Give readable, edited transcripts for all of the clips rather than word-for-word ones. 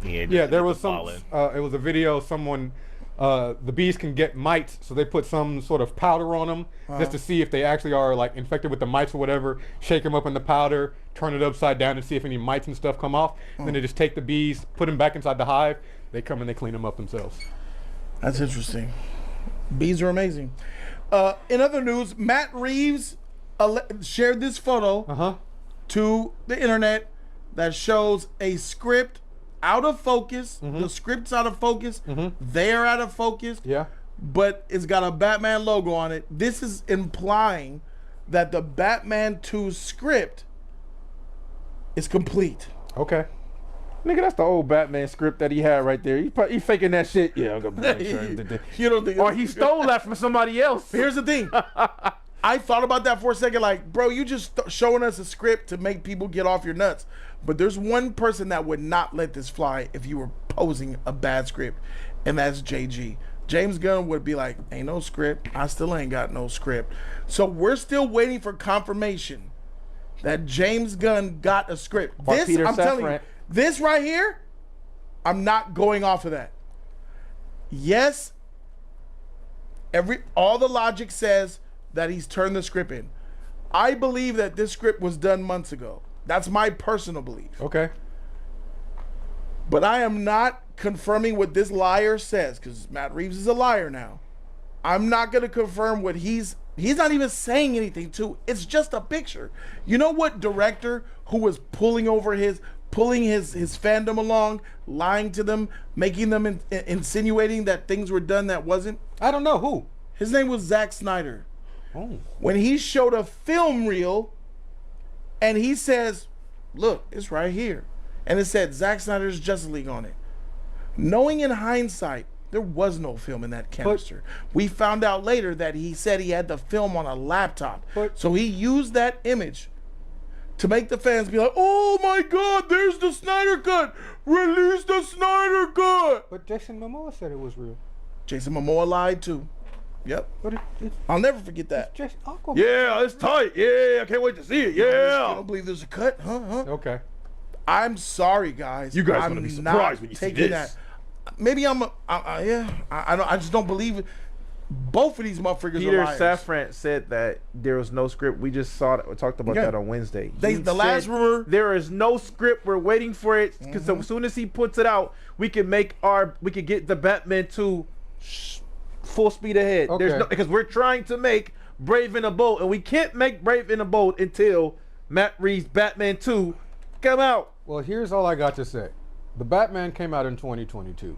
Yeah, there was some. It was a video. Someone, the bees can get mites, so they put some sort of powder on them just to see if they actually are like infected with the mites or whatever. Shake them up in the powder, turn it upside down, and see if any mites and stuff come off. Then they just take the bees, put them back inside the hive. They come and they clean them up themselves. That's interesting. Bees are amazing. In other news, Matt Reeves shared this photo to the internet that shows a script out of focus. The script's out of focus. They're out of focus. Yeah. But it's got a Batman logo on it. This is implying that the Batman 2 script is complete. Okay. Nigga, that's the old Batman script that he had right there. He faking that shit. Yeah, I'm gonna make sure. You don't think? Or he stole that from somebody else. Here's the thing. I thought about that for a second. Like, bro, you just showing us a script to make people get off your nuts. But there's one person that would not let this fly if you were posing a bad script, and that's JG. James Gunn would be like, ain't no script. I still ain't got no script. So we're still waiting for confirmation that James Gunn got a script. Or Peter I'm telling you, Safran. this right here, I'm not going off of that. Yes, all the logic says that he's turned the script in. I believe that this script was done months ago. That's my personal belief. Okay. But I am not confirming what this liar says, because Matt Reeves is a liar now. I'm not going to confirm what he's not even saying anything to. It's just a picture. You know what director who was pulling his fandom along, lying to them, making them insinuating that things were done that wasn't? I don't know who. His name was Zack Snyder. Oh. When he showed a film reel and he says, look, it's right here. And it said Zack Snyder's Justice League on it. Knowing in hindsight, there was no film in that canister. We found out later that he said he had the film on a laptop. So he used that image to make the fans be like, oh my God, there's the Snyder Cut. Release the Snyder Cut. But Jason Momoa said it was real. Jason Momoa lied too. Yep. But I'll never forget that. Yeah, it's tight. Yeah, I can't wait to see it. Yeah. I don't believe there's a cut. Okay. I'm sorry, guys. You guys are gonna be surprised when you see this. Maybe I just don't believe it. Both of these motherfuckers Peter are liars. Safran said that there was no script. We just saw it. We talked about that on Wednesday. The last rumor. There is no script. We're waiting for it because as soon as he puts it out, we can get the Batman 2 full speed ahead. Okay. Because we're trying to make Brave and the Bold, and we can't make Brave and the Bold until Matt Reeves' Batman 2 come out. Well, here's all I got to say. The Batman came out in 2022.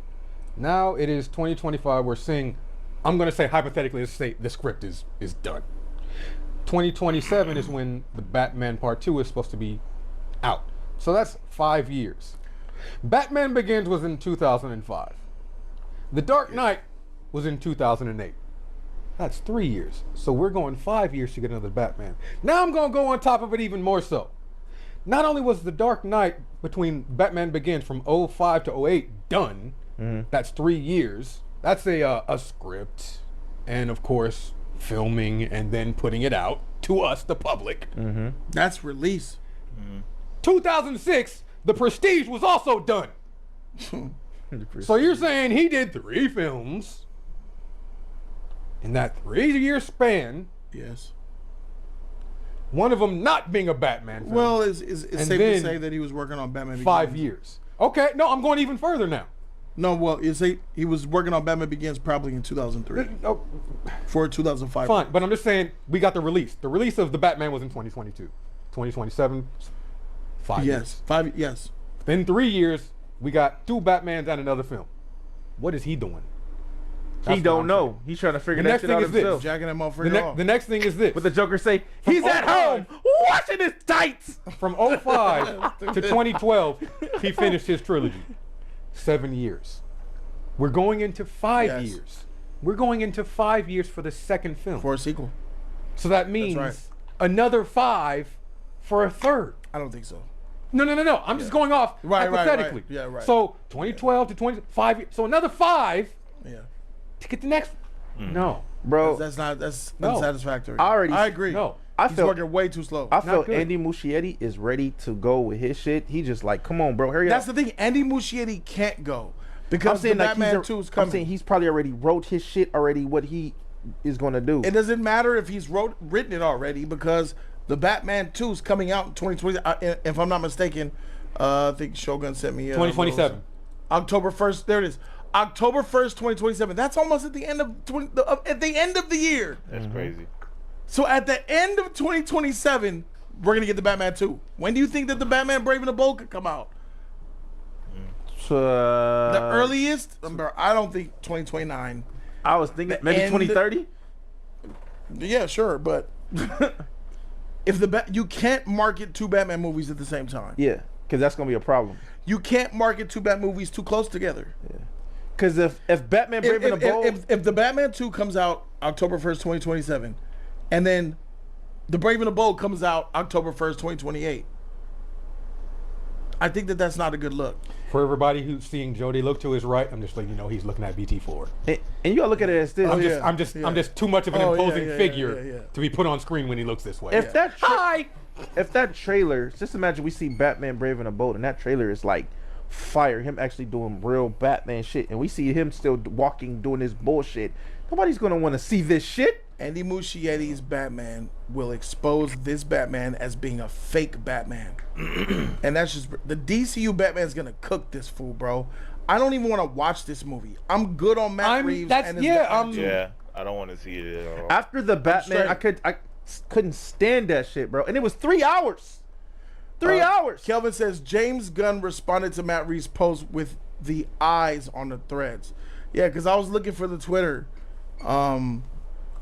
Now it is 2025. We're seeing, I'm going to say hypothetically, let's say the script is done. 2027 is when the Batman Part 2 is supposed to be out. So that's 5 years. Batman Begins was in 2005. The Dark Knight was in 2008. That's 3 years. So we're going 5 years to get another Batman. Now I'm going to go on top of it even more so. Not only was The Dark Knight between Batman Begins from 05 to 08 done, that's 3 years. That's a script, and of course, filming and then putting it out to us, the public. That's release. 2006, The Prestige was also done. So you're saying he did 3 films in that 3-year span? Yes. One of them not being a Batman film. Well, it's safe to say that he was working on Batman Begins. 5 years. Okay, no, I'm going even further now. No, well, he was working on Batman Begins probably in 2003. For 2005. Fine, but I'm just saying we got the release. The release of the Batman was in 2022. 2027, 5 years. 5, yes. In 3 years, we got 2 Batmans and another film. What is he doing? He don't know. He's trying to figure that shit out himself. Jacking that motherfucker off. The next thing is this. But the Joker say, he's at home washing his tights. From 05 to 2012, he finished his trilogy. 7 years. We're going into 5 years. We're going into 5 years for the second film. For a sequel. So that means another 5 for a third. I don't think so. No. I'm just going off hypothetically. Right. Yeah, right. So 2012 to 25 years. So another 5 to get the next. Mm. No. Bro. That's unsatisfactory. I agree. No. He's working way too slow. I feel good. Andy Muschietti is ready to go with his shit. He just like, come on, bro, hurry That's up. the thing. Andy Muschietti can't go because I'm saying the like Batman 2 is coming. I'm saying he's probably already wrote his shit already. What he is gonna do. It doesn't matter if he's written it already because the Batman 2 is coming out in 2020. If I'm not mistaken, I think Shogun sent me 2027. October 1st. There it is. October 1st, 2027. That's almost at the end of at the end of the year. That's crazy. So at the end of 2027, we're gonna get the Batman 2. When do you think that the Batman Brave and the Bold could come out? The earliest? I don't think 2029. I was thinking the maybe end- 2030. Yeah, sure, but if you can't market 2 Batman movies at the same time. Yeah, because that's gonna be a problem. You can't market 2 Batman movies too close together. Because if Batman Brave and the Bold, If the Batman 2 comes out October 1st, 2027, and then the Brave and the Bold comes out October 1st, 2028, I think that that's not a good look. For everybody who's seeing Jody look to his right, I'm just letting you know he's looking at BT4. and you gotta look at it as this. I'm just too much of an Oh, yeah, imposing yeah, figure yeah. to be put on screen when he looks this way. If that trailer, just imagine we see Batman Brave and the Bold, and that trailer is like fire. Him actually doing real Batman shit, and we see him still walking doing his bullshit. Nobody's gonna want to see this shit. Andy Muschietti's Batman will expose this Batman as being a fake Batman. And that's just the DCU Batman's gonna cook this fool, bro. I don't even want to watch this movie. I'm good on Matt Reeves. And his Batman. Yeah, I don't want to see it at all. After the Batman, I couldn't stand that shit, bro. And it was 3 hours. 3 hours. Kelvin says James Gunn responded to Matt Reeves' post with the eyes on the threads. Yeah, because I was looking for the Twitter.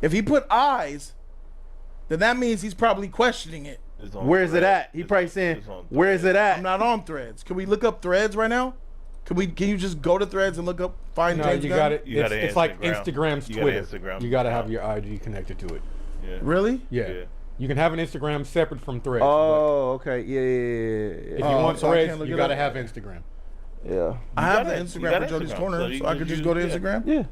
If he put eyes, then that means he's probably questioning it. Where is it at? He probably saying, where is it at? I'm not on threads. Can we look up threads right now? Can you just go to threads and look up find no, James you Gunn? got it. You gotta It's like Instagram. Instagram's You gotta Twitter. Instagram You got to account. have your IG connected to it. Yeah. Really? Yeah. Yeah. You can have an Instagram separate from Threads. Oh, okay. Yeah. If you Oh, want so I Threads, can't look you it got to up? have Instagram. Yeah. I have got the it. You Instagram got for Jody's Instagram, Corner, so you so I can could just use- go to yeah. Instagram. Yeah.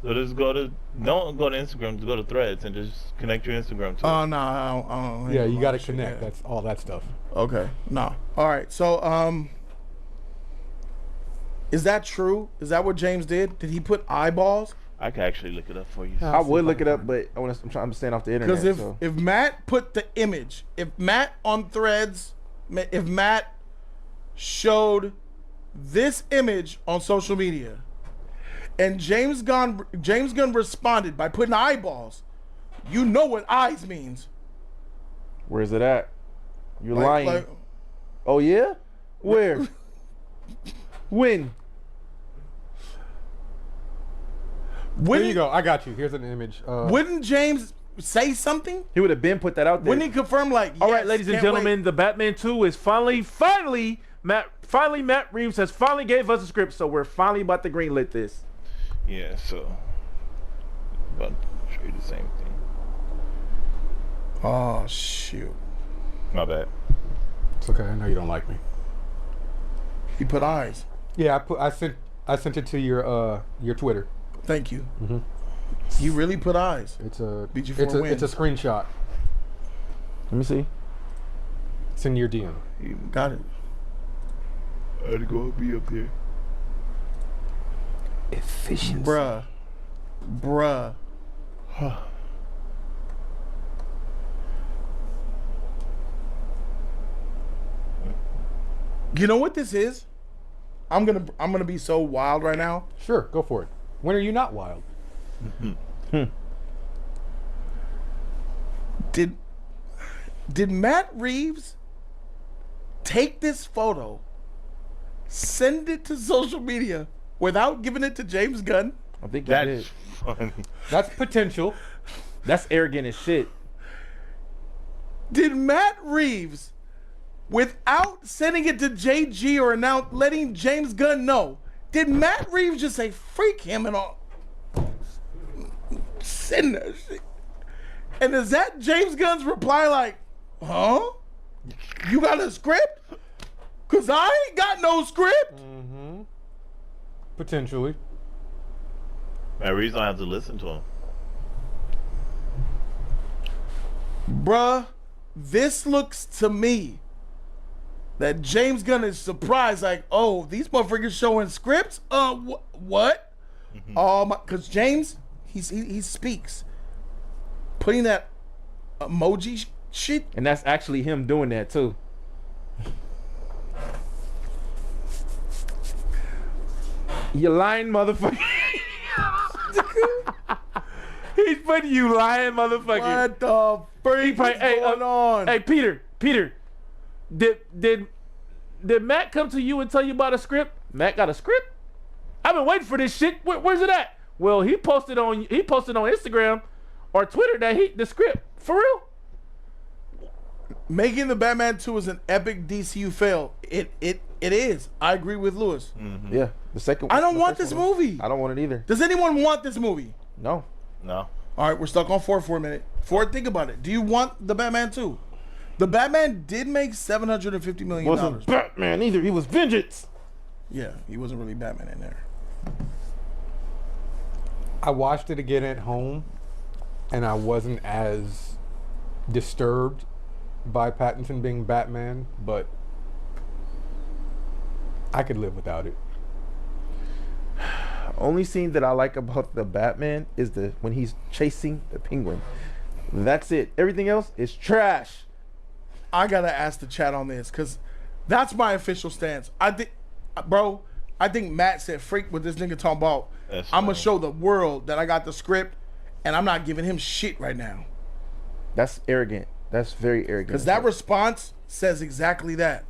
So just don't go to Instagram, just go to Threads and just connect your Instagram to Oh it. no, I don't Yeah, you got to shit, connect. yeah. That's all that stuff. Okay. No. All right. So is that true? Is that what James did? Did he put eyeballs? I can actually look it up for you. Yeah. I would look it up, but I'm trying to stand off the internet. Because so. if Matt put the image, if Matt on Threads, if Matt showed this image on social media, and James Gunn responded by putting eyeballs, you know what eyes means. Where's it at? You're Like- lying. like- Oh yeah? Where? When? There wouldn't, you go. I got you. Here's an image. Wouldn't James say something? He would have been put that out there. Wouldn't he confirm like? All right, yes, ladies and can't gentlemen, wait? the Batman 2 is finally Matt Reeves has finally gave us a script, so we're finally about to greenlit this. Yeah, so about to show you the same thing. Oh shoot! My bad. It's okay. I know you don't like me. He put eyes. Yeah, I sent it to your Twitter. Thank you. He really put eyes. It's a Beat you for it's a a win. it's a screenshot. Let me see. It's in your DM. Got it. I had to go be up there. Efficiency. Bruh. You know what this is? I'm gonna be so wild right now. Sure, go for it. When are you not wild? Did Matt Reeves take this photo, send it to social media without giving it to James Gunn? I think that That's is. funny. That's potential. That's arrogant as shit. Did Matt Reeves, without sending it to JG or letting James Gunn know, did Matt Reeves just say, freak him and all? Send that shit. And is that James Gunn's reply like, huh? You got a script? Because I ain't got no script. Potentially. Matt Reeves don't have to listen to him. Bruh, this looks to me that James Gunn is surprised, like, oh, these motherfuckers showing scripts? What? Because James, he speaks. Putting that emoji shit. And that's actually him doing that too. You lying motherfucker. He's putting you lying motherfucker. What the freak is going on? Hey, Peter, did Matt come to you and tell you about a script? Matt got a script? I've been waiting for this shit. Where's it at? Well, he posted on Instagram or Twitter that the script. For real? Making the Batman 2 is an epic DCU fail. It is. I agree with Lewis. Yeah, the second. I don't want this movie. I don't want it either. Does anyone want this movie? No. No. All right, we're stuck on Ford for a minute. Ford, think about it. Do you want the Batman 2? The Batman did make $750 million. Wasn't Batman either. He was Vengeance. Yeah, he wasn't really Batman in there. I watched it again at home, and I wasn't as disturbed by Pattinson being Batman, but I could live without it. Only scene that I like about the Batman is when he's chasing the Penguin. That's it. Everything else is trash. I gotta ask the chat on this because that's my official stance. I think Matt said, "Freak what this nigga talking about." I'm gonna show the world that I got the script, and I'm not giving him shit right now. That's arrogant. That's very arrogant. Because that response says exactly that.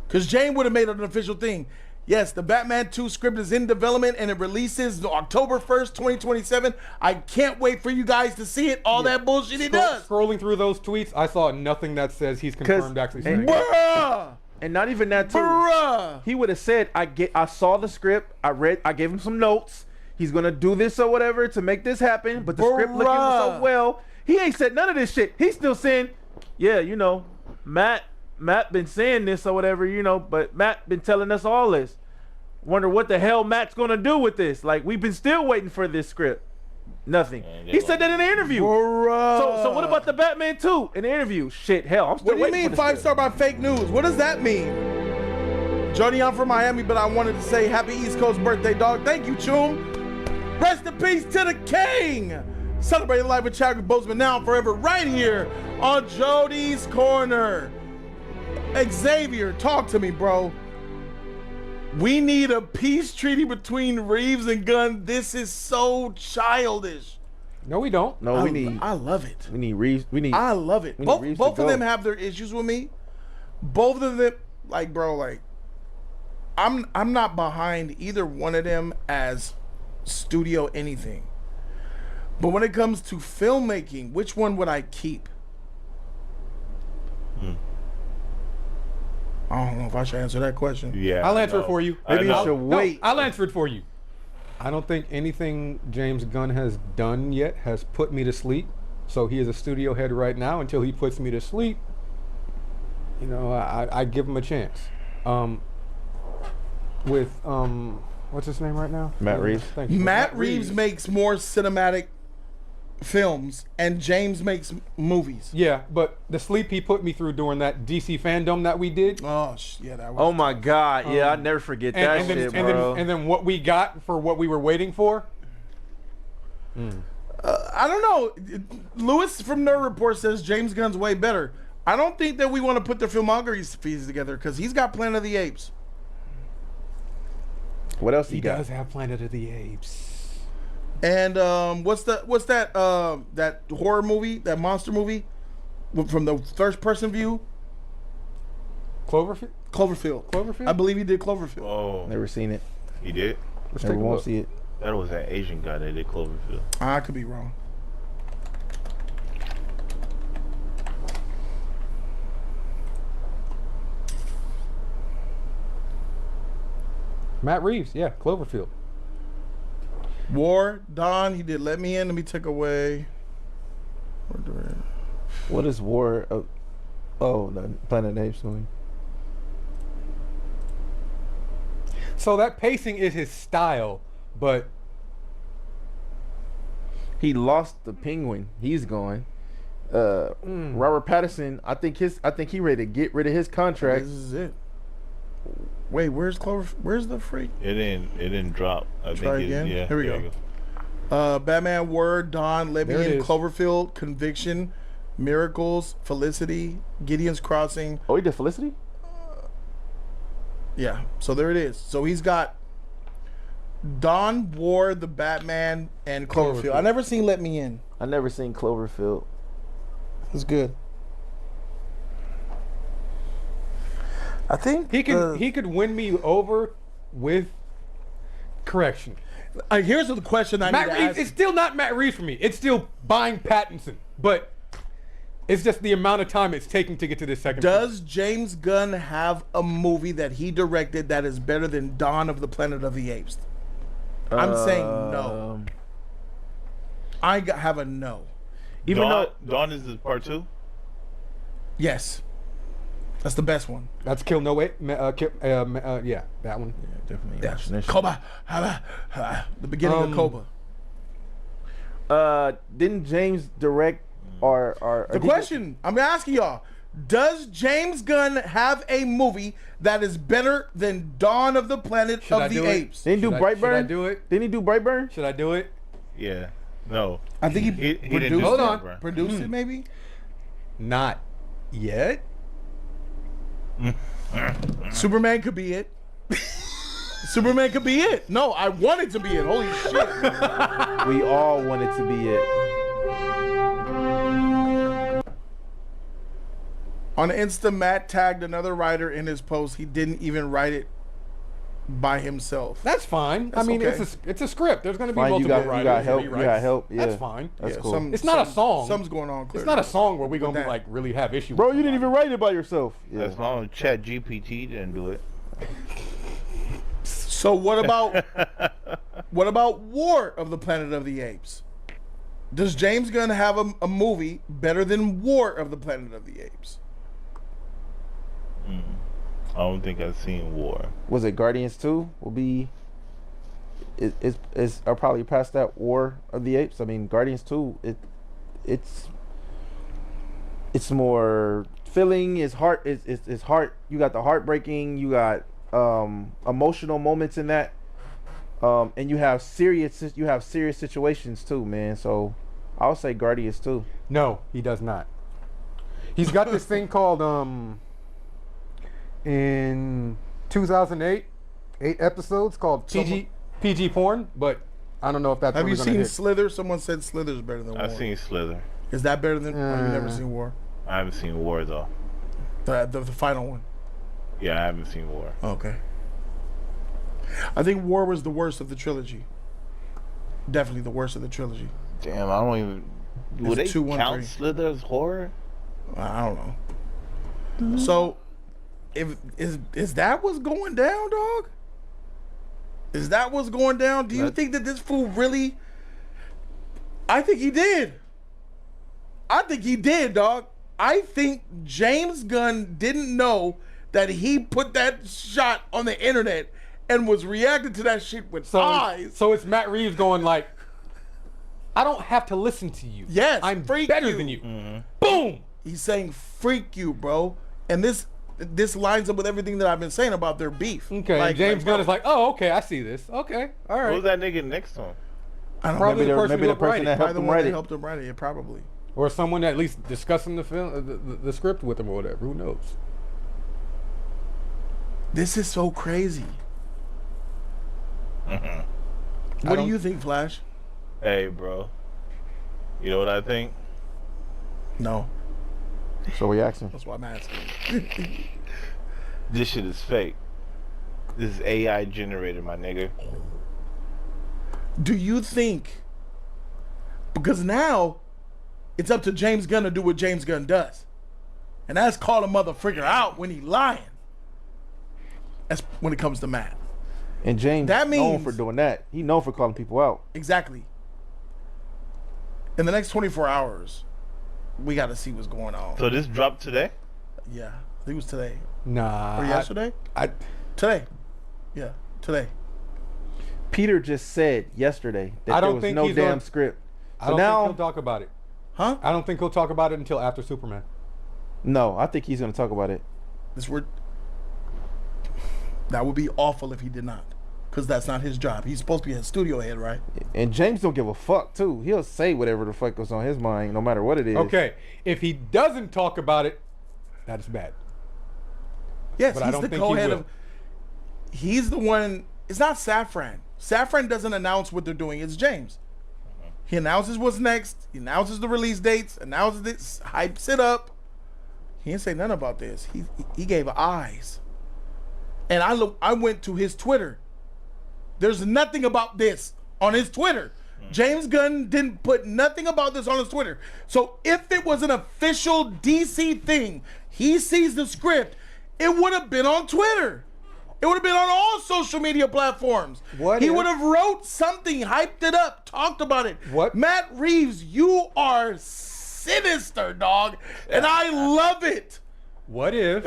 Because Jane would have made it an official thing. Yes, the Batman 2 script is in development and it releases October 1st, 2027. I can't wait for you guys to see it. All that bullshit he does. Scrolling through those tweets, I saw nothing that says he's confirmed actually saying it. Bruh! And not even that too. Bruh! He would have said, I saw the script, I gave him some notes. He's gonna do this or whatever to make this happen, but the script looking so well. He ain't said none of this shit. He's still saying, yeah, you know, Matt been saying this or whatever, you know, but Matt been telling us all this. Wonder what the hell Matt's gonna do with this. Like, we've been still waiting for this script. Nothing. He said that in the interview. Bruh. So what about the Batman 2 in the interview? Shit, hell, I'm still What do you waiting mean for 5-star by fake news? What does that mean? Jody, I'm from Miami, but I wanted to say happy East Coast birthday, dog. Thank you, Choom. Rest in peace to the king. Celebrating life with Chadwick Boseman now and forever right here on Jody's Corner. Xavier, talk to me, bro. We need a peace treaty between Reeves and Gunn. This is so childish. No, we don't. No, I love it. we need Reeves. I love it. we need Reeves Both to of them go. have their issues with me. Both of them, like, bro, like, I'm not behind either one of them as studio anything. But when it comes to filmmaking, which one would I keep? I don't know if I should answer that question. Yeah. I'll answer it for you. Maybe you know. should wait. I'll answer it for you. I don't think anything James Gunn has done yet has put me to sleep. So he is a studio head right now. Until he puts me to sleep, you know, I give him a chance. With what's his name right now? Matt Reeves. Thank you. Matt Reeves makes more cinematic films, and James makes movies. Yeah, but the sleep he put me through during that DC fandom that we did. Oh, yeah, that was. Oh my God! Yeah, I never forget that and then, shit, and bro. then what we got for what we were waiting for. I don't know. Lewis from Nerd Report says James Gunn's way better. I don't think that we want to put their filmographies together because he's got Planet of the Apes. What else He he got? does have Planet of the Apes. And what's that that horror movie, that monster movie from the first person view? Cloverfield. Cloverfield. I believe he did Cloverfield. Oh, Never seen it. he did? Let's Never take a won't look. see it. That was that Asian guy that did Cloverfield. I could be wrong. Matt Reeves, yeah, Cloverfield. War, Dawn, he did Let Me In, Let Me Take Away. What is War? Oh, the Planet of the Apes movie. So that pacing is his style, but He lost the Penguin. He's gone. Robert Pattinson, I think he ready to get rid of his contract. This is it. Wait, where's Clover? Where's the freak? It didn't drop. Try again. Yeah, Here we there go. you go. Batman, Word, Dawn, There it Levian, is. Cloverfield, Conviction, Miracles, Felicity, Gideon's Crossing. Oh, he did Felicity? Yeah, so there it is. So he's got Dawn, Ward, the Batman, and Cloverfield. I never seen Let Me In. I never seen Cloverfield. It's good. I think He could win me over with correction. here's the question I Matt need to Reeves, ask. it's still not Matt Reeves for me. It's still buying Pattinson, but it's just the amount of time it's taking to get to this second. Does James Gunn have a movie that he directed that is better than Dawn of the Planet of the Apes? I'm saying no. Have a no. Even though Dawn is the part 2. Yes. That's the best one. That's Kill No Wait. Yeah, that one. definitely. Yes. Koba. The beginning of Koba. Didn't James direct or The question I'm asking y'all: does James Gunn have a movie that is better than Dawn of the Planet Should I of the do it? Apes? Didn't he do Should I Brightburn? do it? Didn't he do Brightburn? Should I do it? Yeah. No. I think he He didn't produced do Hold it. on. Brightburn. Produced it, maybe. Not yet. Superman could be it. Superman could be it. No, I want it to be it. Holy shit. We all wanted to be it. On Insta, Matt tagged another writer in his post. He didn't even write it by himself. That's fine. I mean, okay. it's a script. There's going to be Fine, multiple writers. you got and help. You rewrites. got help. Yeah. That's fine. That's Yeah, cool. It's not a song. Something's going on. It's Clearly. not a song where we're going to that. be like really have issue. Bro, with you didn't even write it by yourself. Yeah. As long as Chat GPT didn't do it. So what about War of the Planet of the Apes? Does James Gunn have a movie better than War of the Planet of the Apes? I don't think I've seen War. Was it Guardians 2? Will be. Is I'll probably past that War of the Apes. I mean, Guardians 2. It's more filling. It's heart. It's heart. You got the heartbreaking. You got emotional moments in that. And you have serious situations too, man. So I'll say Guardians 2. No, he does not. He's got this thing called in 2008, 8 episodes called PG porn, but I don't know if that's Have you really gonna seen hit. Slither? Someone said Slither's better than War. I've seen Slither. Is that better than? Or you never seen War? I haven't seen War though. The final one. Yeah, I haven't seen War. Okay. I think War was the worst of the trilogy. Definitely the worst of the trilogy. Damn, I don't even. Would they 2, 1, count 3. Slither as horror? I don't know. So, is that what's going down, dog? Is that what's going down? Do you think that this fool really? I think he did. I think he did, dog. I think James Gunn didn't know that he put that shot on the internet and was reacting to that shit with eyes. So it's Matt Reeves going like, I don't have to listen to you. Yes, I'm freak better you. than you. Boom. He's saying "freak you, bro," and this lines up with everything that I've been saying about their beef. Okay. and James Gunn is like, oh, okay, I see this. Okay, all What right. was that nigga next to him? I don't Probably know. the person who helped write it. that Probably helped the him one write that it. helped him write it. Yeah, probably. Or someone at least discussing the film, the script with him or whatever. Who knows? This is so crazy. What do you think, Flash? Hey, bro. You know what I think? No, So we asking. that's why I'm asking. This shit is fake. This is AI generated, my nigga. Do you think? Because now it's up to James Gunn to do what James Gunn does, and that's call a motherfucker out when he lying. That's when it comes to Matt. And James That known means- for doing that. He known for calling people out. Exactly. In the next 24 hours, we got to see what's going on. So this dropped today? Yeah, I think it was today Nah. or yesterday. I Today. Yeah, today. Peter just said yesterday that I there don't was think no he's damn gonna- script. I So don't now think he'll talk about it. Huh? I don't think he'll talk about it until after Superman. No, I think he's gonna talk about it. That would be awful if he did not, because that's not his job. He's supposed to be a studio head, right? And James don't give a fuck too. He'll say whatever the fuck goes on his mind, no matter what it is. Okay, if he doesn't talk about it, that's bad. Yes, But I he's don't the think he co-head will. of. He's the one. It's not Safran. Safran doesn't announce what they're doing. It's James. He announces what's next. He announces the release dates. Announces this. Hypes it up. He didn't say nothing about this. He gave eyes. And I went to his Twitter. There's nothing about this on his Twitter. James Gunn didn't put nothing about this on his Twitter. So if it was an official DC thing, he sees the script, it would have been on Twitter. It would have been on all social media platforms. He would have wrote something, hyped it up, talked about it. Matt Reeves, you are sinister, dog. And I love it. What if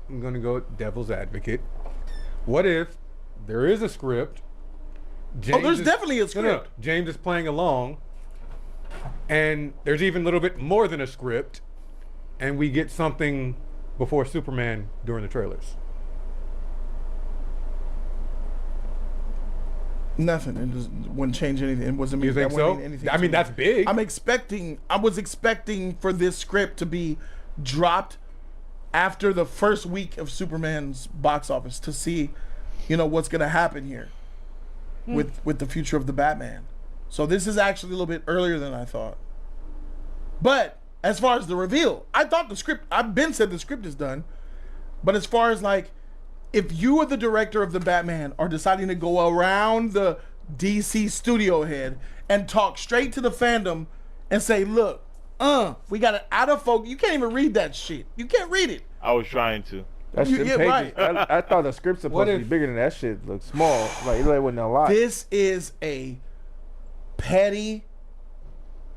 I'm gonna go devil's advocate? What if there is a script? There's definitely a script. No, James is playing along, and there's even a little bit more than a script, and we get something before Superman during the trailers. Nothing. It just wouldn't change anything. It wasn't. You think so? I mean, that's big. I was expecting for this script to be dropped after the first week of Superman's box office to see, what's going to happen here with the future of the Batman. So this is actually a little bit earlier than I thought. But as far as the reveal, I thought the script. I've been said the script is done, but as far as like, if you are the director of the Batman are deciding to go around the DC studio head and talk straight to the fandom and say, look, we got it out of focus. You can't even read that shit. You can't read it. I was trying to. That's You- yeah, pages. right. I thought the script's supposed to be bigger than that shit. Look small. Like it wasn't a lot. This is a petty,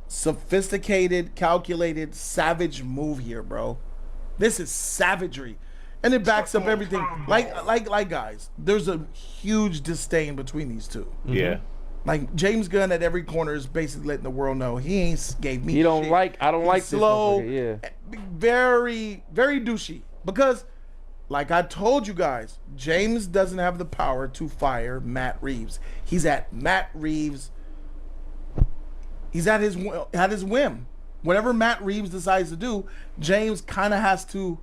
sophisticated, calculated, savage move here, bro. This is savagery. And it backs up everything. Like guys, there's a huge disdain between these two. Yeah. Like James Gunn at every corner is basically letting the world know he ain't gave me He don't shit. like. I don't He's like slow, this. Yeah. very, very douchey. Because, like I told you guys, James doesn't have the power to fire Matt Reeves. He's at Matt Reeves. He's at his whim. Whatever Matt Reeves decides to do, James kind of has to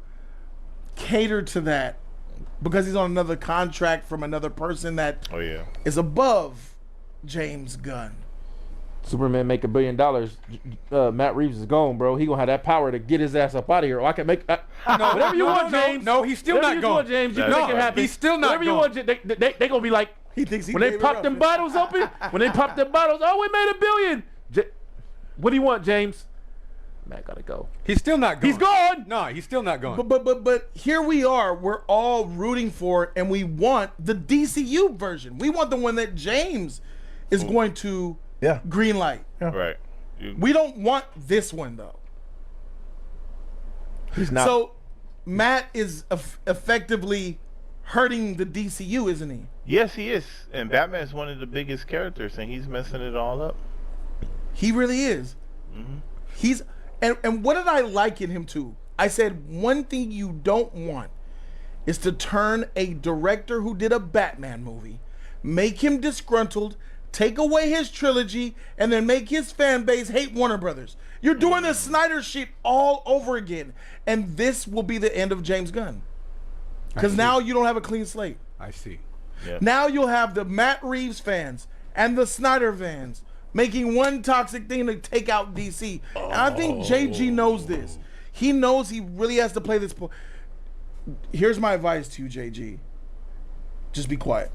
cater to that because he's on another contract from another person that is above James Gunn. Superman make $1 billion. Matt Reeves is gone, bro. He gonna have that power to get his ass up out of here. Or I can make whatever you want, James. No, he's still whatever not you gone. want, James. You That's can make it right. happen. He's still not whatever you gone. want. They gonna be like, He thinks he when they gave it pop up. them bottles open, when they pop them bottles, oh, we made $1 billion. What do you want, James? Matt gotta go. He's still not gone. He's gone. No, he's still not gone. But here we are. We're all rooting for it, and we want the DCU version. We want the one that James is going to green light. Right. We don't want this one though. He's not. So Matt is effectively hurting the DCU, isn't he? Yes, he is. And Batman's one of the biggest characters, and he's messing it all up. He really is. He's and what did I liken him to? I said one thing you don't want is to turn a director who did a Batman movie, make him disgruntled, take away his trilogy, and then make his fan base hate Warner Brothers. You're doing the Snyder shit all over again. And this will be the end of James Gunn. Because now you don't have a clean slate. I see. Yep. Now you'll have the Matt Reeves fans and the Snyder fans making one toxic thing to take out DC. And I think JG knows this. He knows he really has to play this. Here's my advice to you, JG. Just be quiet.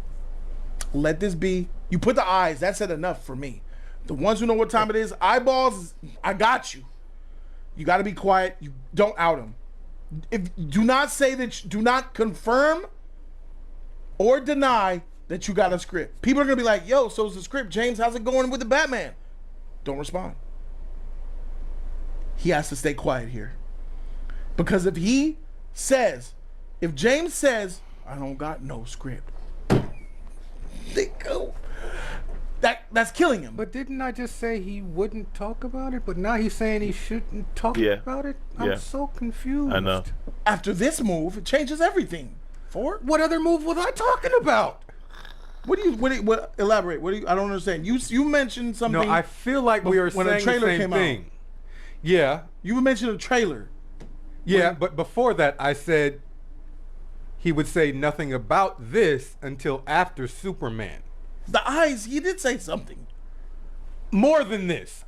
Let this be. You put the eyes. That said enough for me. The ones who know what time it is, eyeballs, I got you. You got to be quiet. You don't out him. Do not say that. Do not confirm or deny that you got a script. People are gonna be like, "Yo, so it's the script, James. How's it going with the Batman?" Don't respond. He has to stay quiet here, because if James says, "I don't got no script," they go. That that's killing him. But didn't I just say he wouldn't talk about it? But now he's saying he shouldn't talk about it? I'm Yeah. so confused. I know. After this move, it changes everything. For What other move was I talking about? what elaborate? I don't understand. You mentioned something. No, I feel like we are when a saying trailer the same came out. thing. Yeah, You mentioned a trailer. yeah, but before that I said he would say nothing about this until after Superman. The eyes, he did say something. More than this.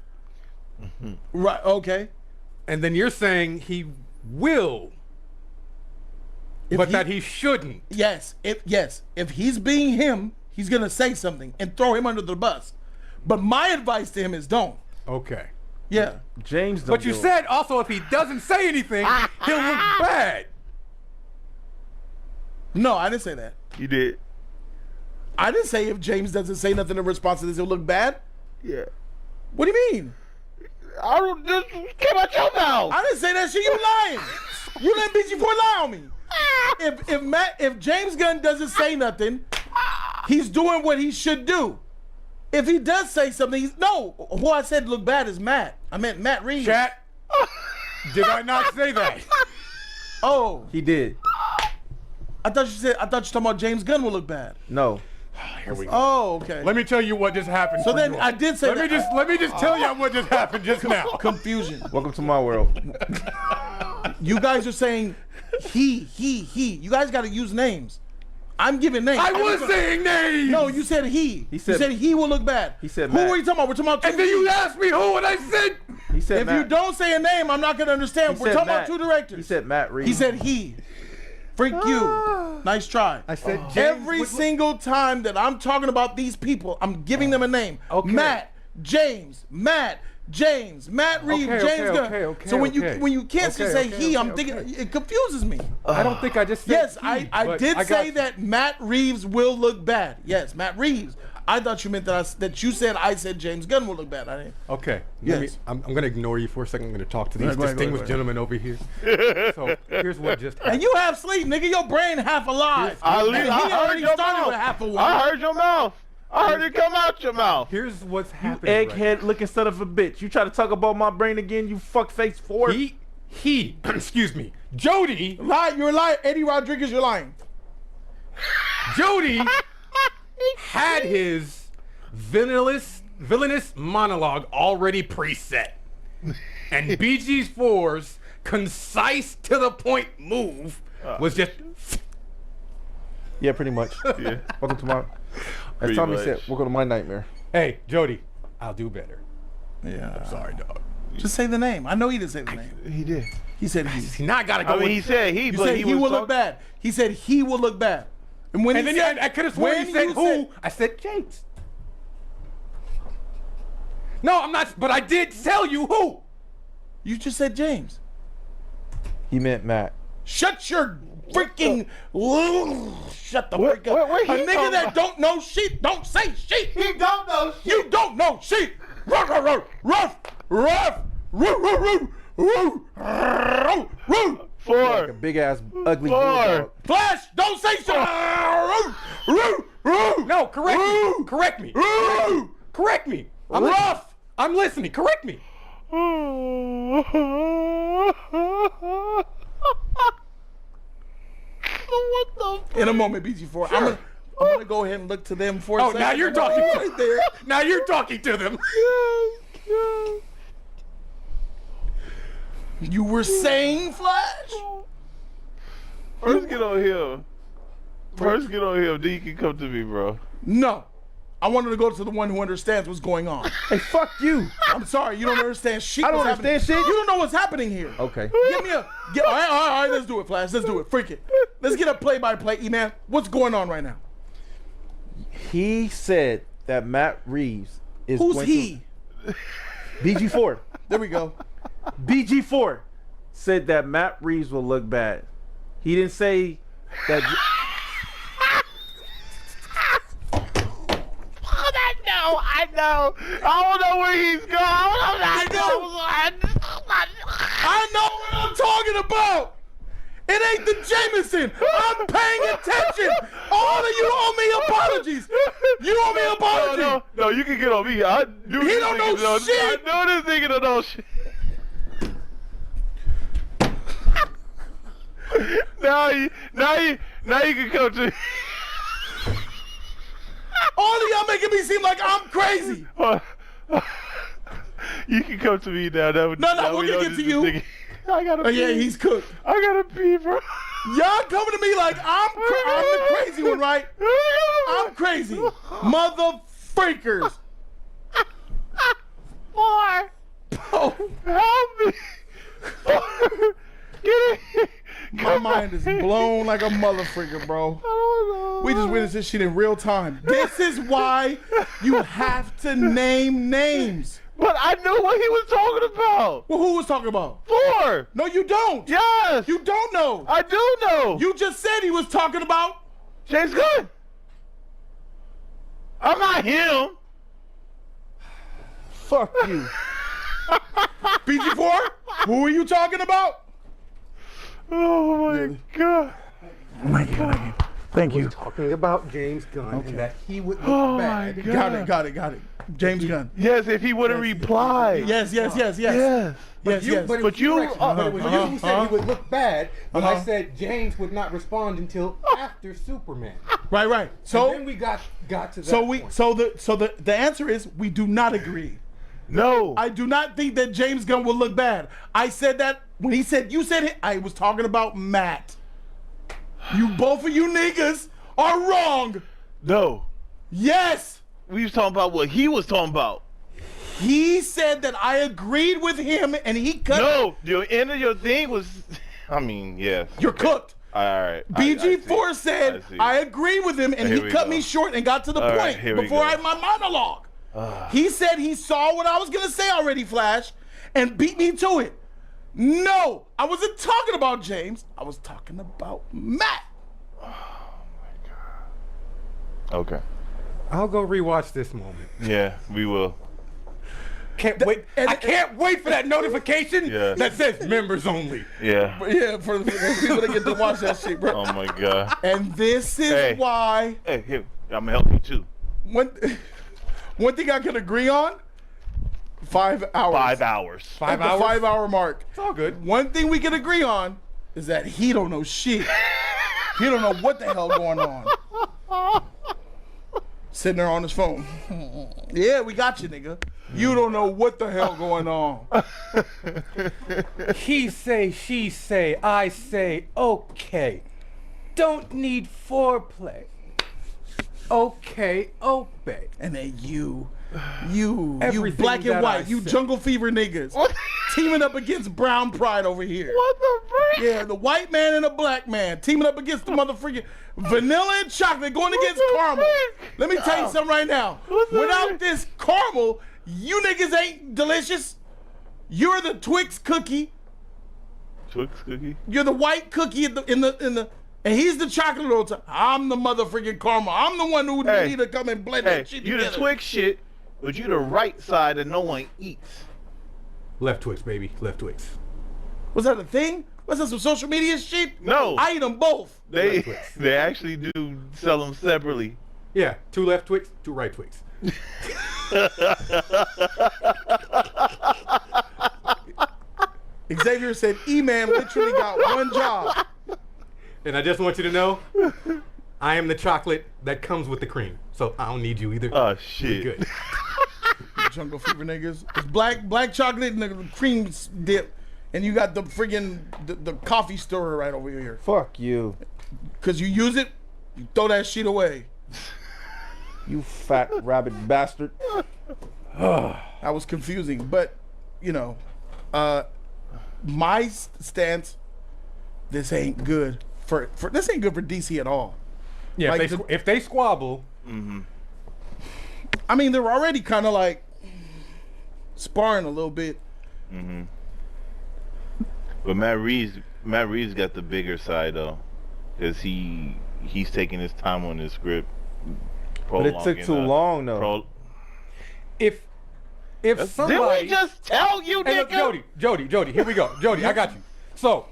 Right, okay. And then you're saying he will, but that he shouldn't. Yes, if he's being him, he's gonna say something and throw him under the bus. But my advice to him is don't. Okay. Yeah. James. Don't But you do it. said also if he doesn't say anything, he'll look bad. No, I didn't say that. You did. I didn't say if James doesn't say nothing in response to this, he'll look bad. Yeah. What do you mean? I don't just came out your mouth. I didn't say that shit. You lying. You let BG4 lie on me. If James Gunn doesn't say nothing, he's doing what he should do. If he does say something, who I said look bad is Matt. I meant Matt Reeves. Chat, did I not say that? Oh, He did. I thought you talking about James Gunn will look bad. No. Here we go. Oh, okay. Let me tell you what just happened. So for then you. I did say Let that. me just tell you what just happened just now. Confusion. Welcome to my world. You guys are saying he. You guys got to use names. I'm giving names. I was saying names. No, you said he. He said- you said he will look bad. He said who Matt. were you talking about? We're talking about two. And then you asked me who, and I said He said if Matt. you don't say a name, I'm not gonna understand. He We're said talking Matt. about two directors. He said Matt Reeves. He said he. Freak you. Nice try. I said James Every would- single time that I'm talking about these people, I'm giving them a name. Okay. Matt, James, Matt Reeves, Okay, James Gunn. okay, So when okay. you can't just Okay, say okay, he, I'm okay, thinking okay. it confuses me. I don't think I just said Yes, he, I but did got say you. that Matt Reeves will look bad. Yes, Matt Reeves. I thought you meant that you said I said James Gunn will look bad. I didn't. Okay. Yes. I'm going to ignore you for a second. I'm going to talk to these Go ahead, distinguished go ahead. gentlemen over here. So here's what just And happened. you have sleep, nigga. Your brain half alive. I And he heard already your started mouth. with half a one. I heard your mouth. I heard it come out your mouth. Here's what's happening. Egghead looking son of a bitch. You try to talk about my brain again, you fuckface Ford. He, excuse me, Jody You're lying. Eddie Rodriguez, you're lying. Jody had his villainous monologue already preset. And BG4's concise to the point move was just Yeah, pretty much. Yeah. Welcome to my. As Pretty Tommy much. said, welcome to my nightmare. hey, Jody, I'll do better. Yeah. Sorry, dog. Just say the name. I know he didn't say the name. He did. He said he. See, now I gotta go. I mean, with- he said he, You but said he he was will look talk- bad. He said he will look bad. And when and he then said, I could have sworn he said who. I said James. No, I'm not. But I did tell you who. You just said James. He meant Matt. Shut your freaking. Shut the What- freak up. what A he nigga talking that about? don't know shit don't say shit. He don't know shit. You don't know shit. Ruff, ruff, ruff, ruff, ruff, ruff, ruff, ruff, ruff. Like a 4. big ass ugly 4. bulldog. Flash, don't say shit. Ruff, ruff, ruff. No, correct me. Correct me. Ruff, Correct me. ruff. I'm listening. Correct me. What the? In a moment, BG4. I'm gonna go ahead and look to them for a Oh, second. now you're talking. right there. Now you're talking to them. You were saying Flash? First get on him. First get on him, then you can come to me, bro. No. I wanted to go to the one who understands what's going on. Hey, fuck you. I'm sorry, you don't understand shit. I don't what's happening. understand shit. You don't know what's happening here. Okay. Give me a. All right, let's do it, Flash. Let's do it. Freak it. Let's get a play-by-play, E-Man. What's going on right now? He said that Matt Reeves is Who's going he? to BG4. There we go. BG4 said that Matt Reeves will look bad. He didn't say that. I know. I don't know where he's going. I I know what I'm talking about. It ain't the Jameson. I'm paying attention. All of you owe me apologies. You owe me an apology. No, you can get on me. I knew He this don't nigga know shit. I know this nigga don't know shit. Now you can come to me. All of y'all making me seem like I'm crazy. You can come to me now. That would, No, that we're we gonna know get this to is you. nigga. I gotta Oh pee. yeah, he's cooked. I gotta pee, bro. Y'all coming to me like I'm the crazy one, right? I'm crazy. Mother freakers. Boy, Oh, help me. Get it. my mind is blown like a mother freaker, bro. Oh, no. We just witnessed this shit in real time. This is why you have to name names. But I knew what he was talking about. Well, who was talking about? Thor. No, you don't. Yes. You don't know. I do know. You just said he was talking about. James Gunn. I'm not him. Fuck you. BG4? Who are you talking about? Oh my god. Oh my God. Thank you. Talking about James Gunn and that he would look Oh bad. my god. Got it. James Gunn. Yes, if he would have replied. Yes. Yes. But But it was you- correction, but it was you who said he would look bad, but I Uh-huh. said James would not respond until after Superman. Right. So So then we got to that so we point. so the answer is we do not agree. No. I do not think that James Gunn will look bad. I said that when he said you said it, I was talking about Matt. You both of you niggas are wrong. No. Yes. We was talking about what he was talking about. He said that I agreed with him and he cut. No. Your end of your thing was. I mean, yes. You're cooked. All right. BG4 said see. I agreed with him and Here he we cut go. me short and got to the All right, point here we before go. I had my monologue. He said he saw what I was gonna say already, Flash, and beat me to it. No, I wasn't talking about James. I was talking about Matt. Okay. I'll go rewatch this moment. Yeah, we will. Can't wait. I can't wait for that notification Yeah. that says members only. Yeah. Yeah, for the people that get to watch that shit, bro. Oh my god. And this is Hey. why Hey, here. I'm gonna help you too. one thing I can agree on: 5 hours. 5 hours. At the 5-hour mark. It's all good. One thing we can agree on is that he don't know shit. He don't know what the hell going on. Sitting there on his phone. Yeah, we got you, nigga. You don't know what the hell going on. He say, she say, I say, okay. Don't need foreplay. Okay, obey. And then you Everything black and that white, I you said. jungle fever niggas. Teaming up against brown pride over here. What the frick? Yeah, the white man and the black man teaming up against the motherfucking vanilla and chocolate going against the caramel. frick? Let me tell you something right now. What the Without frick? this caramel, you niggas ain't delicious. You're the Twix cookie. Twix cookie? You're the white cookie in the and he's the chocolate all the time. I'm the motherfucking caramel. I'm the one who Hey. need to come and blend Hey, that shit you together. the Twix shit, but you the right side that no one eats. Left Twix, baby. Left Twix. Was that a thing? Was that some social media shit? No. I eat them both. They Twix. they actually do sell them separately. Yeah, 2 left Twix, 2 right Twix. Xavier said E-Man literally got one job. And I just want you to know, I am the chocolate that comes with the cream. So I don't need you either. Oh You're shit. good. Jungle fever niggas. It's black chocolate and the cream dip. And you got the friggin' the coffee stirrer right over here. Fuck you. Cause you use it, you throw that shit away. You fat rabbit bastard. That was confusing, but you know, my stance. This ain't good for this ain't good for DC at all. Yeah, Like if they squabble, I mean, they're already kind of like sparring a little bit. But Matt Reeves got the bigger side though, cause he's taking his time on his script. But it took too long though. if Didn't somebody, we just tell you, hey, look, nigga? Jody, here we go. Jody, I got you. So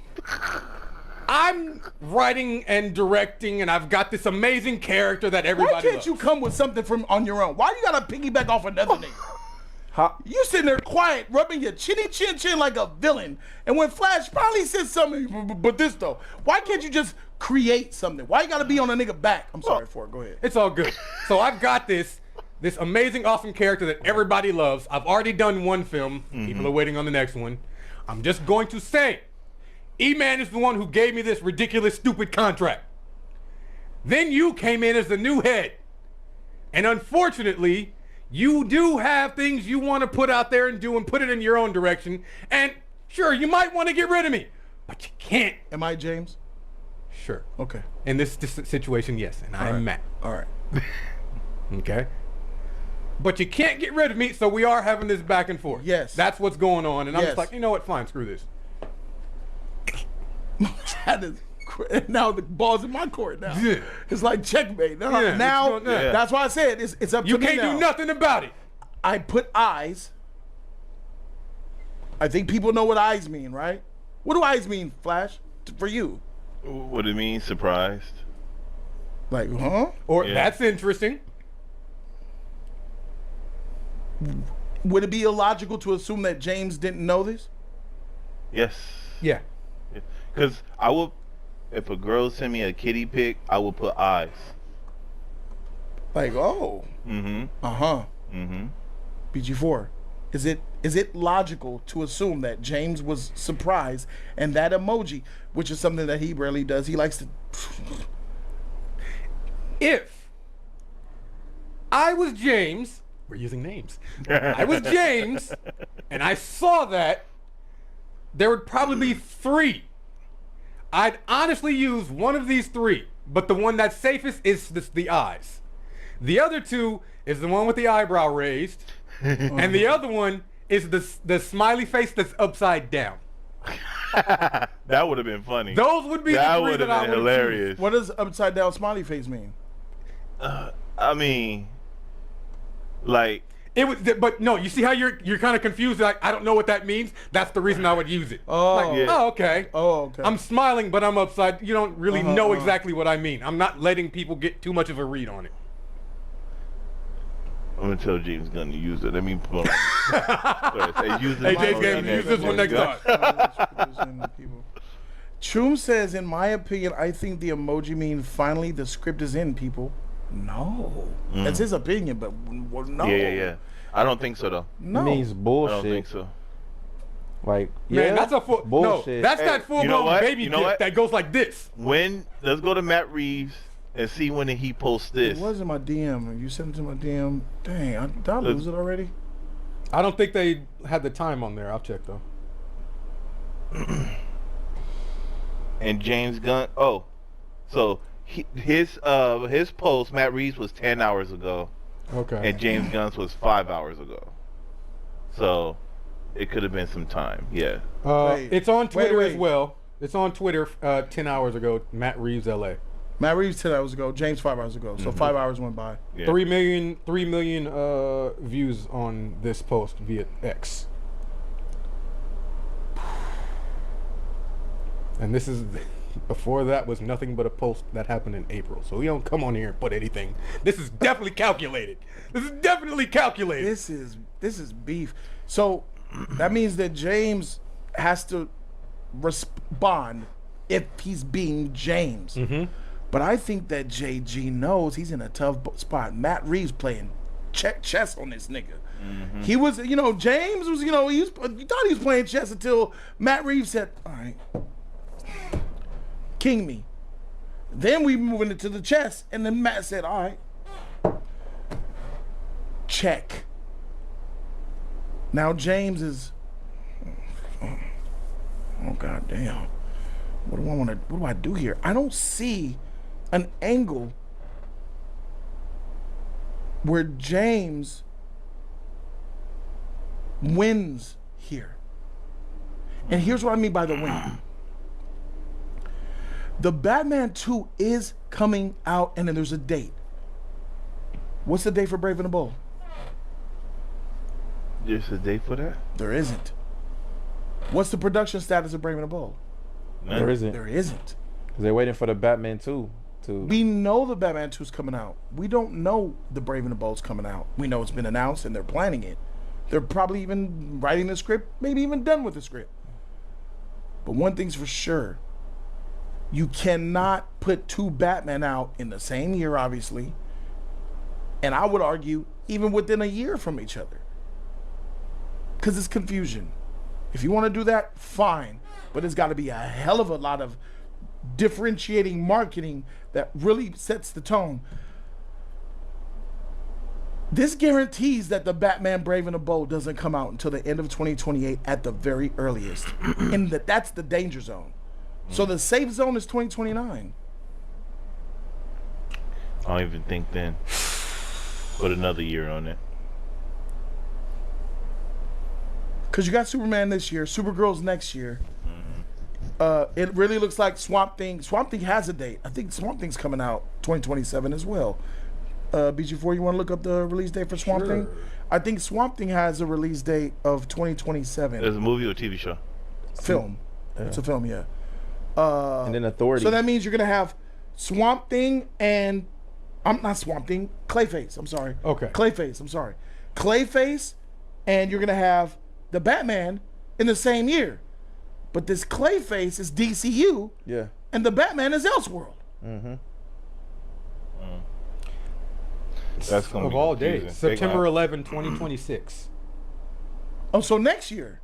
I'm writing and directing, and I've got this amazing character that everybody Why can't loves. you come with something from on your own? Why you gotta piggyback off another nigga? You sitting there quiet, rubbing your chinny chin like a villain. And when Flash probably said something, but this though, why can't you just create something? Why you gotta be on a nigga back? I'm sorry for it. Go ahead. It's all good. So I've got this amazing, awesome character that everybody loves. I've already done one film. People are waiting on the next one. I'm just going to say, E-Man is the one who gave me this ridiculous, stupid contract. Then you came in as the new head. And unfortunately, you do have things you want to put out there and do and put it in your own direction. And sure, you might want to get rid of me, but you can't. Am I James? Sure. Okay. In this situation, yes. And I'm Matt. All right. Okay. But you can't get rid of me, so we are having this back and forth. Yes. That's what's going on. And I'm Yes. just like, you know what? Fine, screw this. That is, now the ball's in my court now. Yeah. It's like checkmate. Now, Yeah, now it's going- yeah. that's why I said it's up You to me can't now. do nothing about it. I put eyes. I think people know what eyes mean, right? What do eyes mean, Flash? For you? What do you mean, surprised? Like, huh? Or Yeah. that's interesting. Would it be illogical to assume that James didn't know this? Yes. Yeah. Because I would, if a girl sent me a kitty pic, I would put eyes. Like, oh, Mm-hmm. BG4. Is it logical to assume that James was surprised and that emoji, which is something that he rarely does, he likes to. If I was James, we're using names. I was James, and I saw that, there would probably be 3. I'd honestly use one of these 3, but the one that's safest is the eyes. The other 2 is the one with the eyebrow raised, and the other one is the smiley face that's upside down. That would have been funny. Those would be that the 3 would that have I been would hilarious. What does upside down smiley face mean? I mean, like, It was, but no, you see how you're kind of confused. Like, I don't know what that means. That's the reason I would use it. Oh. Like, Yeah. oh, okay. Oh, okay. I'm smiling, but I'm upside. You don't really know exactly what I mean. I'm not letting people get too much of a read on it. I'm gonna tell James Gunn to use it. Let me put on. Hey, use Hey, it. James Gunn, use this one next time. Choom says, in my opinion, I think the emoji mean finally the script is in, people. No. That's his opinion, but well, no. Yeah. I don't think so though. No. It means I bullshit. don't think so. Like, Man, yeah, that's a full. No, bullshit. that's Hey, that full you know blown what? baby You know gift what? that goes like this. Let's go to Matt Reeves and see when he posts this. It was in my DM. You sent it to my DM. Dang, did I lose it already? I don't think they had the time on there. I'll check though. And James Gunn. Oh, so his post, Matt Reeves, was 10 hours ago, Okay. and James Gunn's was 5 hours ago. So it could have been some time. Yeah. Wait. It's on Twitter Wait. as well. It's on Twitter 10 hours ago. Matt Reeves, LA. Matt Reeves 10 hours ago. James 5 hours ago. So 5 hours went by. Yeah. 3 million views on this post via X. And this is before that was nothing but a post that happened in April. So we don't come on here and put anything. This is definitely calculated. This is definitely calculated. This is beef. So that means that James has to respond if he's being James. But I think that JG knows he's in a tough spot. Matt Reeves playing chess on this nigga. He was, James was, you thought he was playing chess until Matt Reeves said, all right, king me. Then we moving into the chess, and then Matt said, all right, check. Now James is, oh god damn. What do I do here? I don't see an angle where James wins here. And here's what I mean by the win. The Batman 2 is coming out, and then there's a date. What's the date for Brave and the Bold? There's a date for that? There isn't. What's the production status of Brave and the Bold? There isn't. There isn't. 'Cause they're waiting for the Batman 2 to. We know the Batman 2 is coming out. We don't know the Brave and the Bold's coming out. We know it's been announced and they're planning it. They're probably even writing the script, maybe even done with the script. But one thing's for sure. You cannot put 2 Batman out in the same year, obviously. And I would argue even within a year from each other. Because it's confusion. If you want to do that, fine. But it's got to be a hell of a lot of differentiating marketing that really sets the tone. This guarantees that the Batman Brave and the Bold doesn't come out until the end of 2028 at the very earliest. And that's the danger zone. So the safe zone is 2029. I don't even think then. Put another year on it. Because you got Superman this year, Supergirl's next year. It really looks like Swamp Thing. Swamp Thing has a date. I think Swamp Thing's coming out 2027 as well. BG4, you want to look up the release date for Swamp Thing? I think Swamp Thing has a release date of 2027. Is it a movie or TV show? Film. Yeah. It's a film, yeah. And then Authority. So that means you're going to have Swamp Thing and... I'm not Swamp Thing. Clayface. I'm sorry. Okay. Clayface. I'm sorry. Clayface, and you're going to have the Batman in the same year. But this Clayface is DCU. Yeah. And the Batman is Elseworld. Mm-hmm. That's gonna Of be all confusing. days, They September gonna- 11, 2026. Oh, so next year.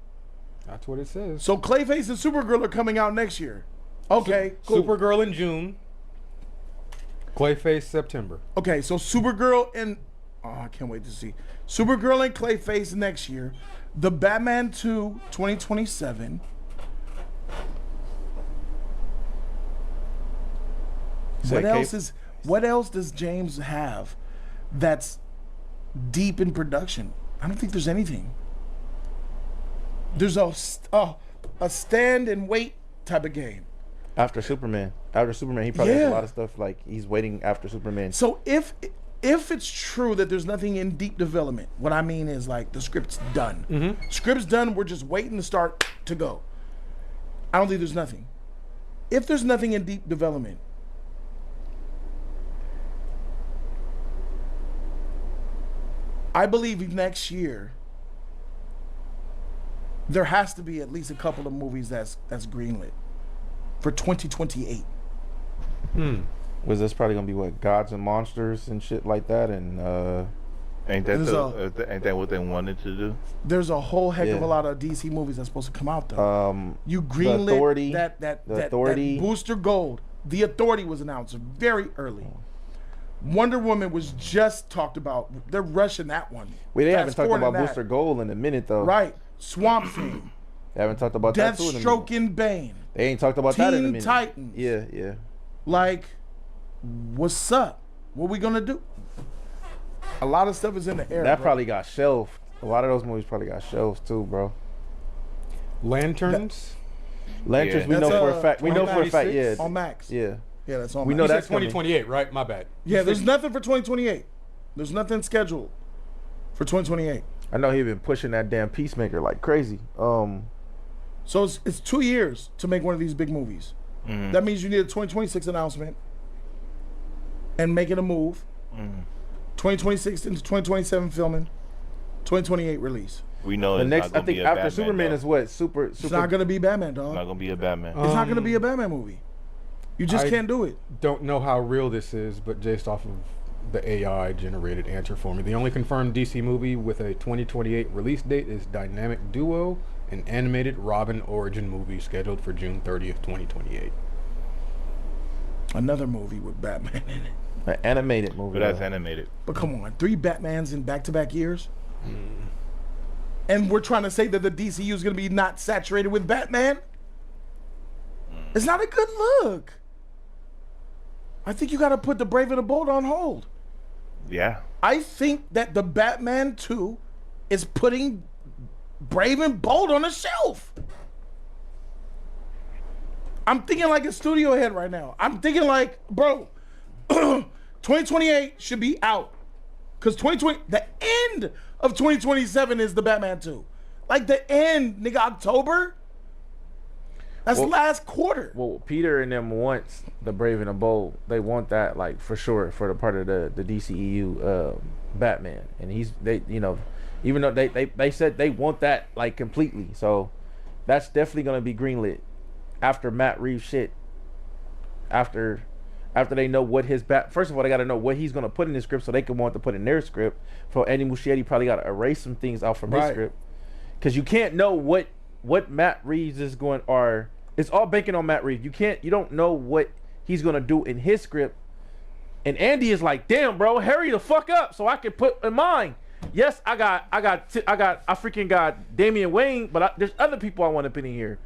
That's what it says. So Clayface and Supergirl are coming out next year. Okay, cool. Supergirl in June. Clayface September. Okay, so Supergirl and... Oh, I can't wait to see. Supergirl and Clayface next year. The Batman 2, 2027. What else does James have that's deep in production? I don't think there's anything. There's a stand and wait type of game. After Superman, he probably has a lot of stuff like he's waiting after Superman. So if it's true that there's nothing in deep development, what I mean is like the script's done. Mm-hmm. Script's done. We're just waiting to start to go. I don't think there's nothing. If there's nothing in deep development, I believe next year there has to be at least a couple of movies that's greenlit for 2028. Was this probably gonna be what, Gods and Monsters and shit like that? And ain't that what they wanted to do? There's a whole heck of Yeah. a lot of DC movies that's supposed to come out though. You The greenlit Authority, that Authority. Booster Gold. The Authority was announced very early. Wonder Woman was just talked about. They're rushing that one. they haven't Fast talked forward about in that. Booster Gold in a minute though. Right. Swamp Thing. They haven't talked about that too in a minute. Deathstroke and Bane. They ain't talked about that in a Teen minute. Titans. Yeah. Like, what's up? What we gonna do? A lot of stuff is in the air. That bro. probably got shelved. A lot of those movies probably got shelved too, bro. Lanterns. Lanterns, Yeah. we know That's, for a fact. We know for a fact. 2026 Yeah. on Max. Yeah. Yeah, that's on We Max. know You said that's coming. 2028, right? My bad. Yeah, there's nothing for 2028. There's nothing scheduled for 2028. I know he been pushing that damn Peacemaker like crazy. So it's 2 years to make one of these big movies. Mm-hmm. That means you need a 2026 announcement and making a move. 2026 into 2027 filming, 2028 release. We know The it's next, not gonna I think be a after Batman, Superman though. is what? Super. It's not gonna be Batman, dog. Not gonna be a Batman. It's not gonna be a Batman movie. You just I- can't do it. Don't know how real this is, but based off of the AI generated answer for me, the only confirmed DC movie with a 2028 release date is Dynamic Duo, an animated Robin origin movie scheduled for June 30th, 2028. Another movie with Batman in it. An animated movie. But that's though. animated. But come on, 3 Batmans in back-to-back years? And we're trying to say that the DCU is going to be not saturated with Batman? It's not a good look. I think you got to put the Brave and the Bold on hold. Yeah. I think that the Batman 2 is putting Brave and Bold on the shelf. I'm thinking like a studio head right now. I'm thinking like, bro, 2028 should be out. Because 2020, the end of 2027 is the Batman 2. Like the end, nigga, October. That's last quarter. Well, Peter and them wants the Brave and the Bold. They want that, like, for sure, for the part of the DCEU Batman. And even though they said they want that, like, completely. So that's definitely gonna be greenlit after Matt Reeves shit. After they know what his first of all, they got to know what he's gonna put in his script, so they can want to put in their script. For Andy Muschietti, probably got to erase some things out from his script, because you can't know what Matt Reeves is going, or it's all banking on Matt Reeves. You don't know what he's gonna do in his script. And Andy is like, damn, bro, hurry the fuck up so I can put in mine. Yes, I freaking got Damian Wayne, but there's other people I want to put in here.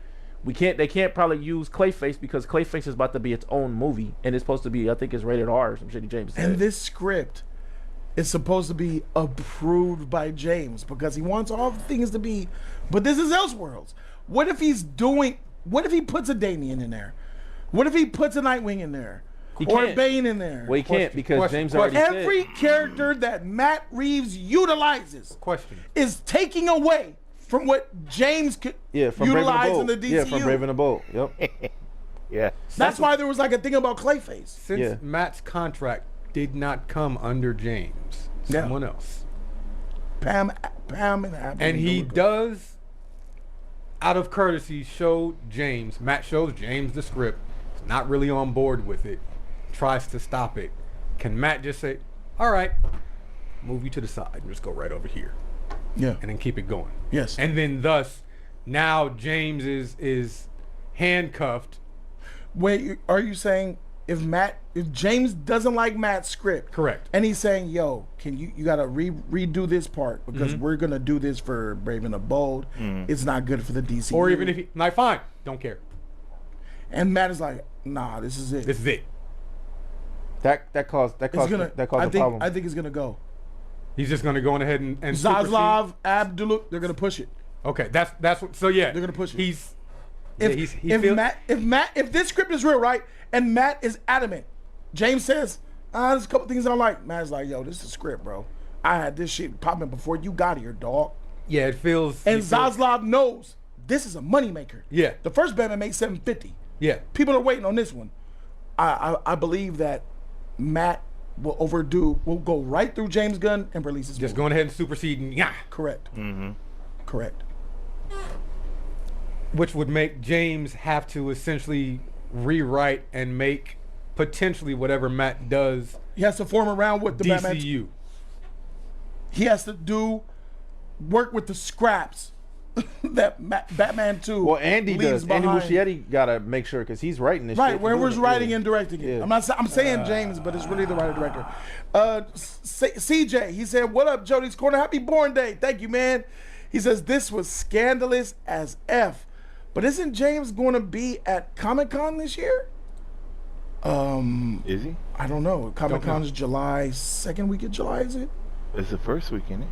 They can't probably use Clayface, because Clayface is about to be its own movie, and it's supposed to be, I think it's rated R or some shitty James said. And this script is supposed to be approved by James, because he wants all the things to be, but this is Elseworlds. What if he puts a Damian in there? What if he puts a Nightwing in there? Or Bane in there? Well, he can't, because James already said. Every character that Matt Reeves utilizes is taking away from what James could utilize in the DCU. Yeah, from Brave and the Bold. Yep. Yeah. That's why there was like a thing about Clayface. Since Matt's contract did not come under James, someone else. Pam and Abby. And he does, out of courtesy, Matt shows James the script. He's not really on board with it. Tries to stop it. Can Matt just say, all right, move you to the side and just go right over here? Yeah. And then keep it going. Yes. And then thus, now James is handcuffed. Wait, are you saying if James doesn't like Matt's script? Correct. And he's saying, yo, can you gotta redo this part, because we're gonna do this for Brave and the Bold. It's not good for the DC. Or even if fine, don't care. And Matt is like, nah, this is it. This is it. That caused a problem. I think it's gonna go. He's just gonna go on ahead and Zaslav, Abdul, they're gonna push it. Okay, that's what. So yeah, they're gonna push it. If this script is real, right, and Matt is adamant, James says, there's a couple things I don't like. Matt's like, yo, this is a script, bro. I had this shit popping before you got here, dog. Yeah, it feels. And Zaslav knows this is a moneymaker. Yeah. The first Batman made $750. Yeah. People are waiting on this one. I believe that Matt will go right through James Gunn and release his just movie. going ahead and supersede and Correct. Correct. Which would make James have to essentially rewrite and make potentially whatever Matt does. He has to form around what the DCU. Batman. He has to work with the scraps that Batman 2. Well, Andy leaves does. Andy behind. Muschietti gotta make sure, because he's writing this. Right, shit. whoever's writing and directing it. Yeah. I'm saying James, but it's really the writer director. CJ, he said, "What up, Jody's Corner? Happy Born Day. Thank you, man." He says this was scandalous as F, but isn't James going to be at Comic-Con this year? Is he? I don't know. Comic-Con is July, second week of July, is it? It's the first week, isn't it?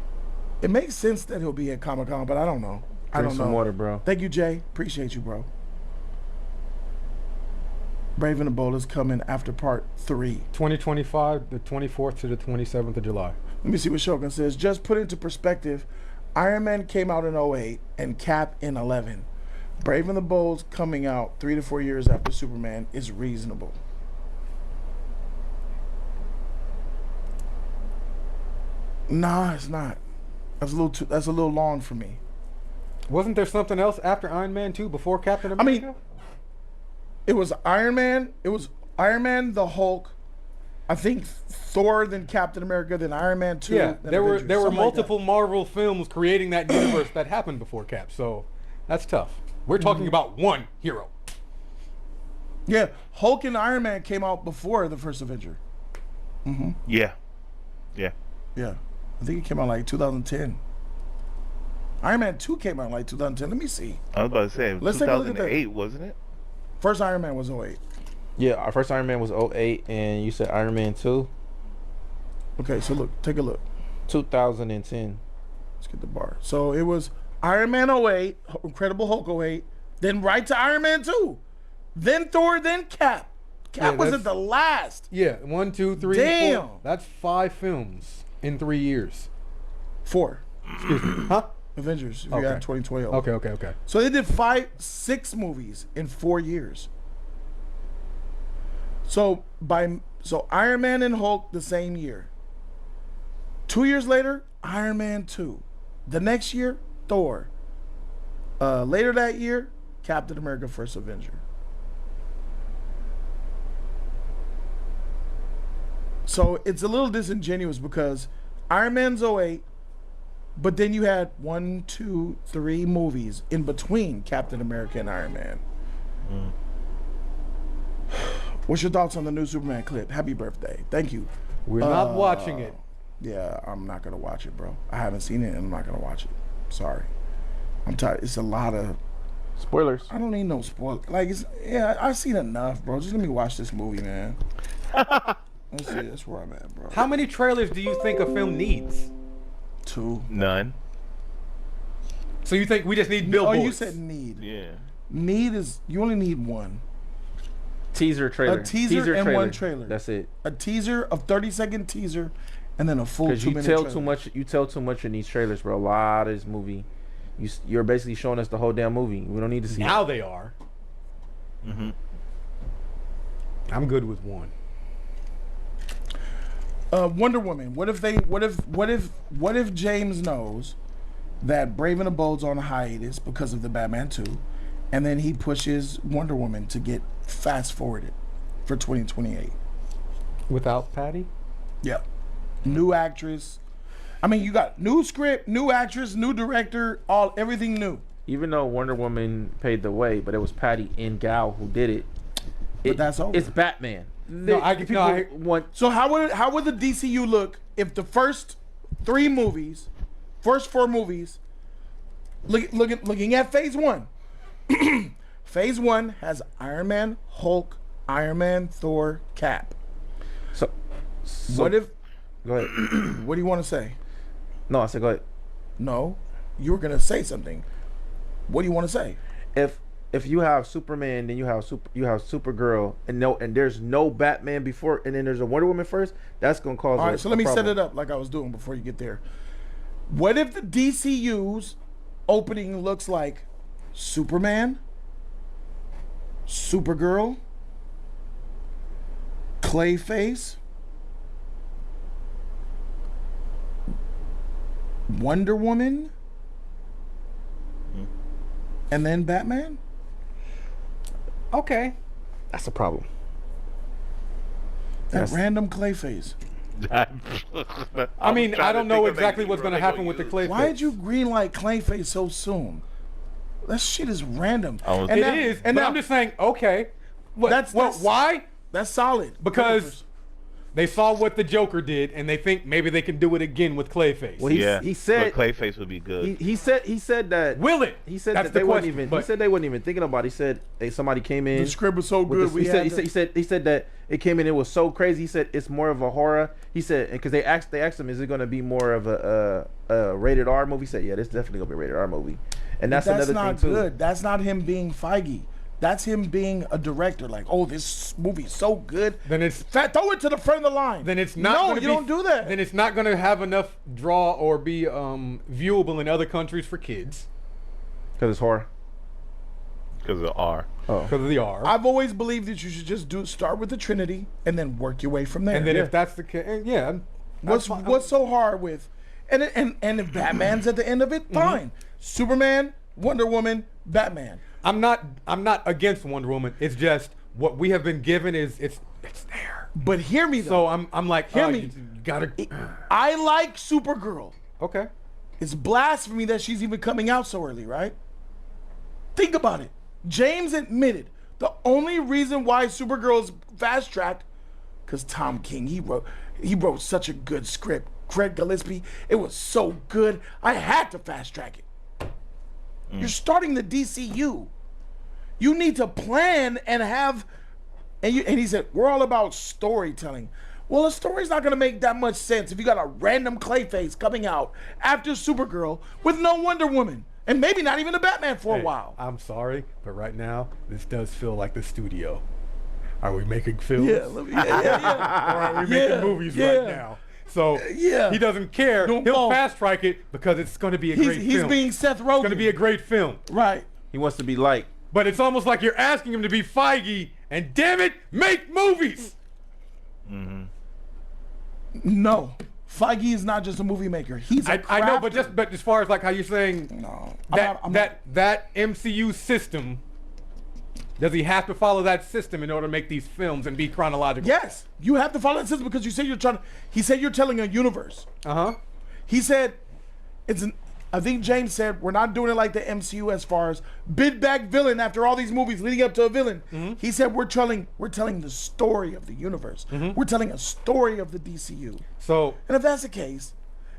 It makes sense that he'll be at Comic-Con, but I don't know. Drink some water, bro. Thank you, Jay. Appreciate you, bro. Brave and the Bold is coming after part 3. 2025, the 24th to the 27th of July. Let me see what Shogun says. Just put into perspective, Iron Man came out in 08 and Cap in 11. Brave and the Bold's coming out 3 to 4 years after Superman is reasonable. Nah, it's not. That's a little long for me. Wasn't there something else after Iron Man 2 before Captain America? I mean, it was Iron Man. It was Iron Man, the Hulk. I think Thor, then Captain America, then Iron Man 2. Yeah, then there Avengers, were something like multiple Marvel films creating that universe that happened before Cap. So that's tough. We're talking about one hero. that. Yeah, Hulk and Iron Man came out before the first Avenger. Yeah. Yeah, I think it came out like 2010. Iron Man 2 came out like 2010. Let me see. I was about to say, Let's take a look at that. 2008, wasn't it? First Iron Man was 08. Yeah, our first Iron Man was 08, and you said Iron Man 2? Okay, so look, take a look. 2010. Let's get the bar. So it was Iron Man 08, Incredible Hulk 08, then right to Iron Man 2, then Thor, then Cap. Cap was at the last. Yeah, 1, 2, 3, Damn. 4. That's 5 films in 3 years. 4. Excuse me. Huh? Avengers. If you Okay. got 2012. Okay. So they did 6 movies in 4 years. So Iron Man and Hulk the same year. 2 years later, Iron Man 2. The next year, Thor. Later that year, Captain America: First Avenger. So it's a little disingenuous because Iron Man's 08, but then you had 1, 2, 3 movies in between Captain America and Iron Man. What's your thoughts on the new Superman clip? Happy birthday. Thank you. We're not watching it. Yeah, I'm not going to watch it, bro. I haven't seen it and I'm not going to watch it. Sorry. I'm tired. It's a lot of... Spoilers. I don't need no spoil. Like, I've seen enough, bro. Just let me watch this movie, man. Let's see. That's where I'm at, bro. How many trailers do you think a film needs? 2. None. So you think we just need Oh, billboards? you said need. Yeah. Need is... You only need 1. Teaser trailer. A teaser and trailer. 1 trailer. That's it. A teaser, a 30-second teaser, and then a full 2-minute Because trailer. you tell too much in these trailers, bro. A lot of this movie, you're basically showing us the whole damn movie. We don't need to see Now it. they are. Mm-hmm. I'm good with 1. Wonder Woman. What if James knows that Brave and the Bold's on hiatus because of the Batman 2, and then he pushes Wonder Woman to get fast forwarded for 2028? Without Patty? Yep. New actress. I mean, you got new script, new actress, new director, everything new. Even though Wonder Woman paid the way, but it was Patty and Gal who did it. But that's over. It's Batman. So how would the DCU look if the first 4 movies, looking at Phase 1, Phase 1 has Iron Man, Hulk, Iron Man, Thor, Cap. So what if? Go ahead. What do you want to say? No, I said go ahead. No, you were gonna say something. What do you want to say? If you have Superman, then you have Supergirl, and there's no Batman before, and then there's a Wonder Woman first, that's gonna cause. All right, so let me problem. set it up like I was doing before you get there. What if the DCU's opening looks like Superman, Supergirl, Clayface, Wonder Woman, and then Batman? Okay. That's a problem. That random Clayface. I mean, I don't know exactly what's going to happen with the Clayface. Why did you greenlight Clayface so soon? That shit is random. It is, but I'm just saying, okay. Why? That's solid. Because they saw what the Joker did, and they think maybe they can do it again with Clayface. Well, he said but Clayface would be good. He said that. Will it? He said That's that the they weren't question, even. but- He said they weren't even thinking about it. He said somebody came in. The script was so with good. this- he said that it came in. It was so crazy. He said it's more of a horror. He said because they asked him, is it going to be more of a rated R movie? He said, yeah, this is definitely gonna be a rated R movie. And that's another not thing too. good. That's not him being Feige. That's him being a director. Like, oh, this movie's so good. Then it's throw it to the front of the line. Then it's not. No, gonna you be, don't do that. Then it's not going to have enough draw or be viewable in other countries for kids Because it's horror. Because of R. because of the R. I've always believed that you should just start with the Trinity and then work your way from there. and then if that's the case, yeah. What's so hard with, and if Batman's at the end of it, fine. Superman, Wonder Woman, Batman. I'm not against Wonder Woman. It's just what we have been given is it's there. But hear me though. So I'm like, Hear oh, me. you gotta. I like Supergirl. Okay. It's blasphemy that she's even coming out so early, right? Think about it. James admitted the only reason why Supergirl is fast tracked, because Tom King, he wrote such a good script. Craig Gillespie, it was so good, I had to fast track it. You're starting the DCU. You need to plan and have, and he said, we're all about storytelling. Well, a story's not gonna make that much sense if you got a random Clayface coming out after Supergirl with no Wonder Woman. And maybe not even a Batman for a while. I'm sorry, but right now this does feel like the studio. Are we making films? Yeah, Or are we making movies right now? So Yeah. he doesn't care. Doing He'll both. fast track it because it's going to be a great He's film. being Seth Rogen. It's going to be a great film. Right. He wants to be like. But it's almost like you're asking him to be Feige, and damn it, make movies. No. Feige is not just a movie maker. He's a I know, crafter. but as far as like how you're saying No. that MCU system, does he have to follow that system in order to make these films and be chronological? Yes. You have to follow that system because you said he said you're telling a universe. Uh-huh. He said I think James said we're not doing it like the MCU as far as big bad villain after all these movies leading up to a villain. He said we're telling the story of the universe. We're telling a story of the DCU. So And if that's the case,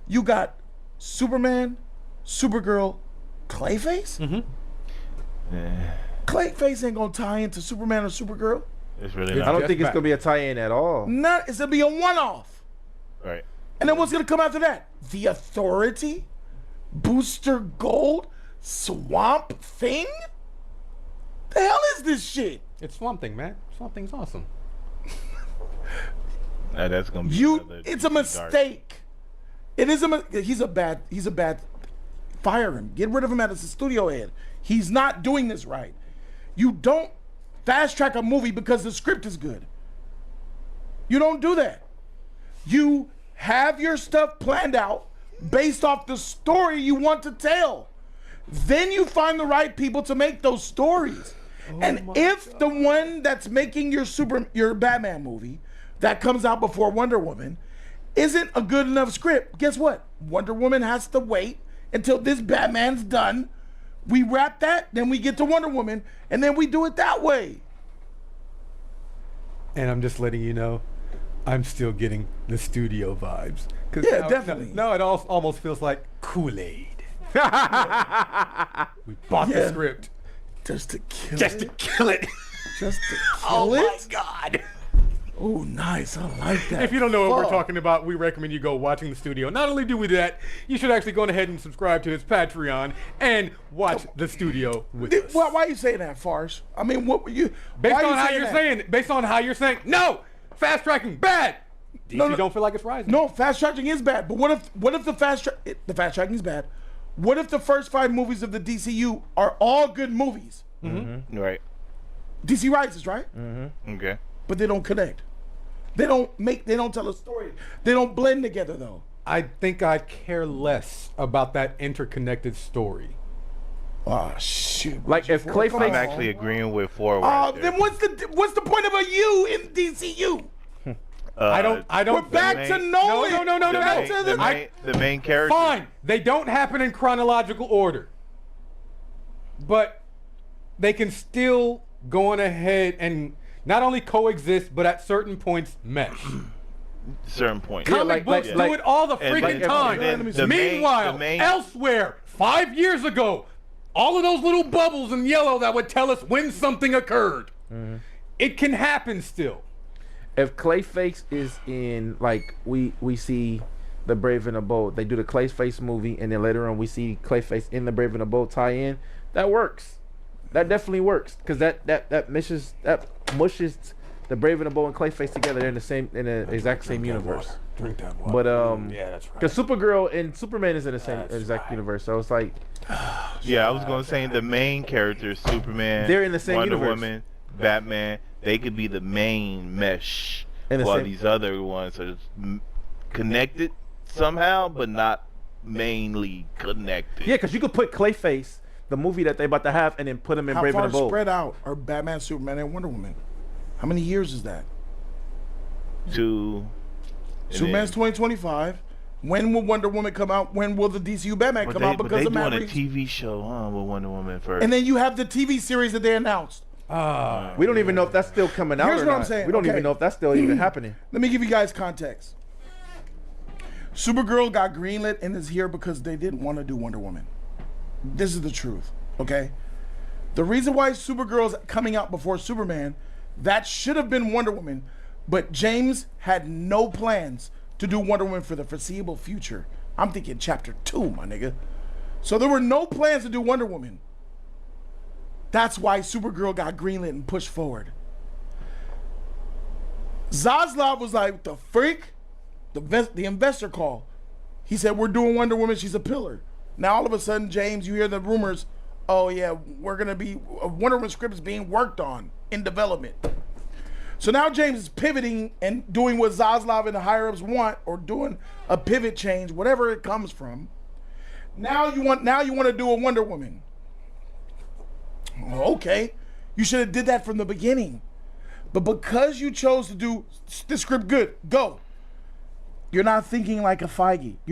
you got Superman, Supergirl, Clayface? Clayface ain't gonna tie into Superman or Supergirl. It's really It's I not. don't just think it's back. gonna be a tie-in at all. Not, it's gonna be a one-off. Right. And then what's gonna come after that? The Authority? Booster Gold? Swamp Thing? The hell is this shit? it's Swamp Thing, man. Swamp Thing's awesome. That's gonna be. another It's a DC dark. mistake. It is he's a bad. Fire him. Get rid of him as a studio head. He's not doing this right. You don't fast track a movie because the script is good. You don't do that. You have your stuff planned out based off the story you want to tell. Then you find the right people to make those stories. And if the one that's making your Batman movie that comes out before Wonder Woman isn't a good enough script, guess what? Wonder Woman has to wait until this Batman's done. We wrap that, then we get to Wonder Woman, and then we do it that way. And I'm just letting you know, I'm still getting the studio vibes. Yeah, definitely. No, it almost feels like Kool-Aid. We bought the Yeah. script Just to kill just to it. kill it. Just to kill Oh it. my God. Oh, nice. I like that. If you don't know what we're Fuck. talking about, we recommend you go watching the studio. Not only do we do that, you should actually go ahead and subscribe to his Patreon and watch the studio with us. Why are you saying that, Farce? I mean, what were you? Based why are on you how saying you're that? saying, based on how you're saying, no, fast tracking bad. DC No, no. don't feel like it's rising. No, fast tracking is bad. But what if the fast tracking is bad? What if the first 5 movies of the DCU are all good movies? Right. DC Rises, right? Okay. But they don't connect. They don't tell a story. They don't blend together though. I think I'd care less about that interconnected story. Oh shoot! Like if Come on. Clayface, I'm actually agreeing with Four. Oh, Right there. then what's the point of a U in DCU? I don't. We're back to main- Nolan. No. The Back main, to the main character. Fine. They don't happen in chronological order. But they can still go on ahead and not only coexist, but at certain points mesh. Certain point. Comic like- books like- do it all the and freaking like- time. and then the Meanwhile, main- elsewhere, 5 years ago, all of those little bubbles in yellow that would tell us when something occurred. It can happen still. if Clayface is in, like we see the Brave and the Bold, they do the Clayface movie, and then later on we see Clayface in the Brave and the Bold tie-in. That works. That definitely works because that mushes the Brave and the Bold and Clayface together. They're in the exact same universe. Drink that water. But Yeah, that's right. because Supergirl and Superman is in the same exact universe, so it's like Yeah, I was gonna say the main characters, Superman, They're in the same Wonder universe. Woman, Batman. They could be the main mesh, In the while same- these other ones are connected somehow, but not mainly connected. yeah, because you could put Clayface, the movie that they about to have, and then put him in How Brave far and the Bold. spread out are Batman, Superman, and Wonder Woman? How many years is that? To and Superman's then- 2025. When will Wonder Woman come out? When will the DCU Batman come out? but Because they of Matt doing a Reeves. TV show, with Wonder Woman first. And then you have the TV series that they announced. We don't even know if that's still coming out. Here's or what not. I'm saying, We don't okay. even know if that's still even happening. Let me give you guys context. Supergirl got greenlit and is here because they didn't want to do Wonder Woman. This is the truth, okay? The reason why Supergirl's coming out before Superman, that should have been Wonder Woman, but James had no plans to do Wonder Woman for the foreseeable future. I'm thinking chapter 2, my nigga. So there were no plans to do Wonder Woman. That's why Supergirl got greenlit and pushed forward. Zaslav was like, the freak? the investor call. He said, we're doing Wonder Woman. She's a pillar. Now, all of a sudden, James, you hear the rumors. Oh, yeah, we're going to be, a Wonder Woman script is being worked on in development. So now James is pivoting and doing what Zaslav and the higher-ups want, or doing a pivot change, whatever it comes from. Now you want to do a Wonder Woman. Okay, you should have did that from the beginning. But because you chose to do the script good, go. You're not thinking like a Feige.